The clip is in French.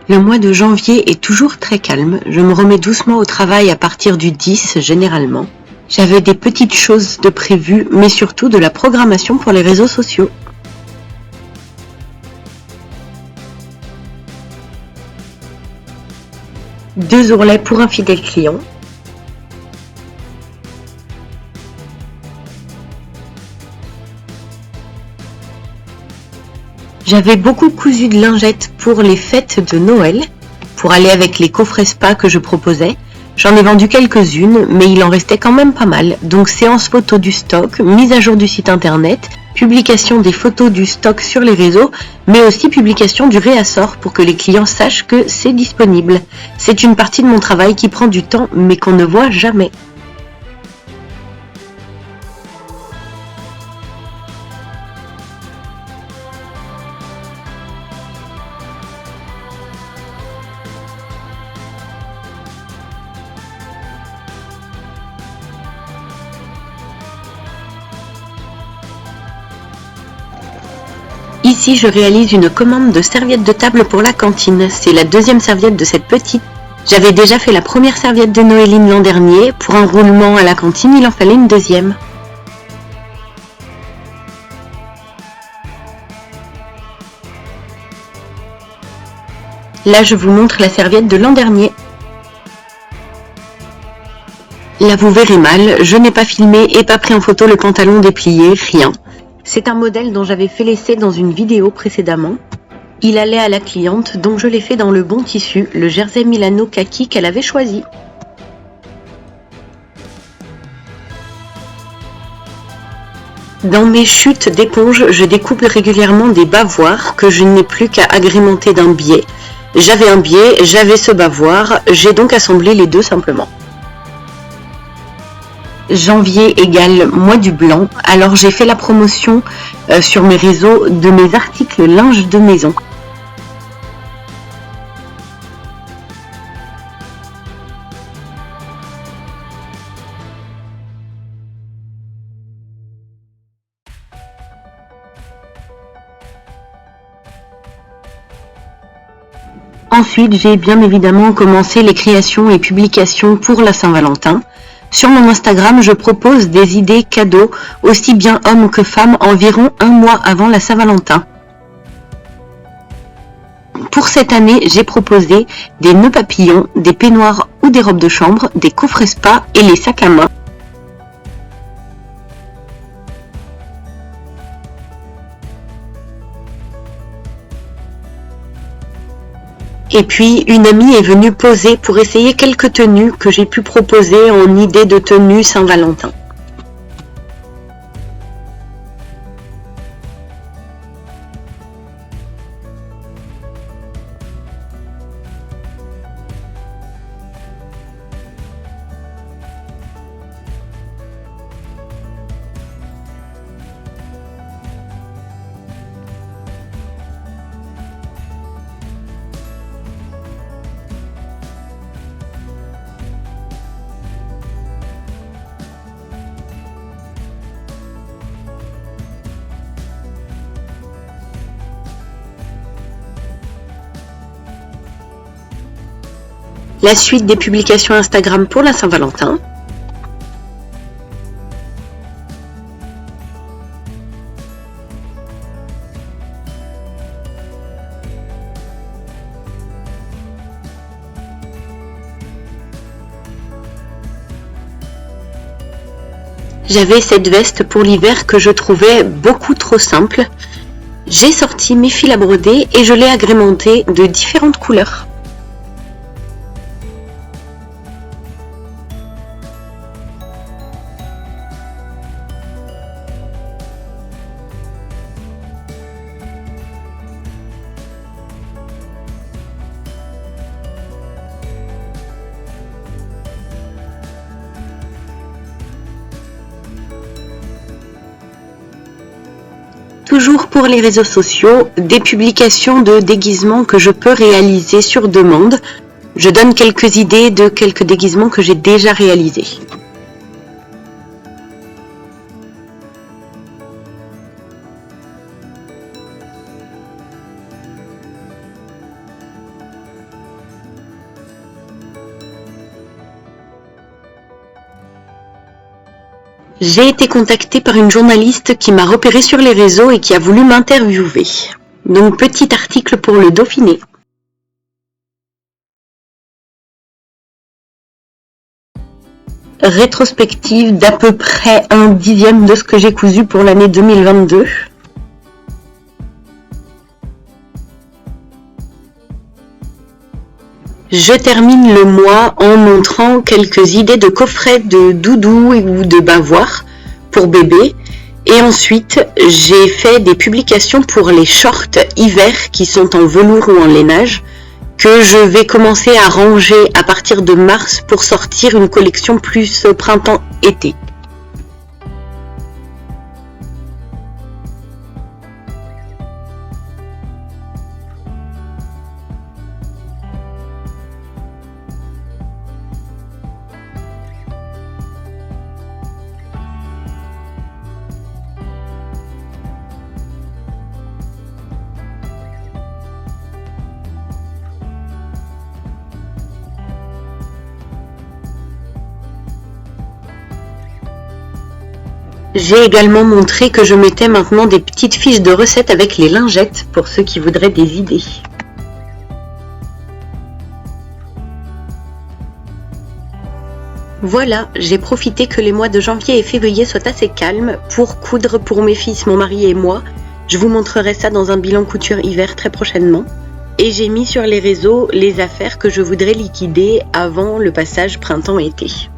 Le mois de janvier est toujours très calme, je me remets doucement au travail à partir du 10 généralement. J'avais des petites choses de prévues, mais surtout de la programmation pour les réseaux sociaux. Deux ourlets pour un fidèle client. J'avais beaucoup cousu de lingettes pour les fêtes de Noël, pour aller avec les coffrets spa que je proposais. J'en ai vendu quelques-unes, mais il en restait quand même pas mal. Donc séance photo du stock, mise à jour du site internet, publication des photos du stock sur les réseaux, mais aussi publication du réassort pour que les clients sachent que c'est disponible. C'est une partie de mon travail qui prend du temps, mais qu'on ne voit jamais. Ici, je réalise une commande de serviettes de table pour la cantine. C'est la deuxième serviette de cette petite. J'avais déjà fait la première serviette de Noéline l'an dernier. Pour un roulement à la cantine, il en fallait une deuxième. Là, je vous montre la serviette de l'an dernier. Là, vous verrez mal, je n'ai pas filmé et pas pris en photo le pantalon déplié, rien. C'est un modèle dont j'avais fait l'essai dans une vidéo précédemment. Il allait à la cliente, donc je l'ai fait dans le bon tissu, le jersey Milano kaki qu'elle avait choisi. Dans mes chutes d'éponge, je découpe régulièrement des bavoirs que je n'ai plus qu'à agrémenter d'un biais. J'avais un biais, j'avais ce bavoir, j'ai donc assemblé les deux simplement. Janvier égale mois du blanc, alors j'ai fait la promotion sur mes réseaux de mes articles linge de maison. Ensuite, j'ai bien évidemment commencé les créations et publications pour la Saint-Valentin. Sur mon Instagram, je propose des idées cadeaux, aussi bien hommes que femmes, environ un mois avant la Saint-Valentin. Pour cette année, j'ai proposé des nœuds papillons, des peignoirs ou des robes de chambre, des coffrets spa et les sacs à main. Et puis, une amie est venue poser pour essayer quelques tenues que j'ai pu proposer en idée de tenue Saint-Valentin. La suite des publications Instagram pour la Saint-Valentin. J'avais cette veste pour l'hiver que je trouvais beaucoup trop simple. J'ai sorti mes fils à broder et je l'ai agrémentée de différentes couleurs. Toujours pour les réseaux sociaux, des publications de déguisements que je peux réaliser sur demande. Je donne quelques idées de quelques déguisements que j'ai déjà réalisés. J'ai été contactée par une journaliste qui m'a repérée sur les réseaux et qui a voulu m'interviewer. Donc petit article pour le Dauphiné. Rétrospective d'à peu près 1/10 de ce que j'ai cousu pour l'année 2022. Je termine le mois en montrant quelques idées de coffrets de doudou ou de bavoirs pour bébé. Et ensuite, j'ai fait des publications pour les shorts hiver qui sont en velours ou en lainage que je vais commencer à ranger à partir de mars pour sortir une collection plus printemps-été. J'ai également montré que je mettais maintenant des petites fiches de recettes avec les lingettes pour ceux qui voudraient des idées. Voilà, j'ai profité que les mois de janvier et février soient assez calmes pour coudre pour mes fils, mon mari et moi. Je vous montrerai ça dans un bilan couture hiver très prochainement. Et j'ai mis sur les réseaux les affaires que je voudrais liquider avant le passage printemps-été.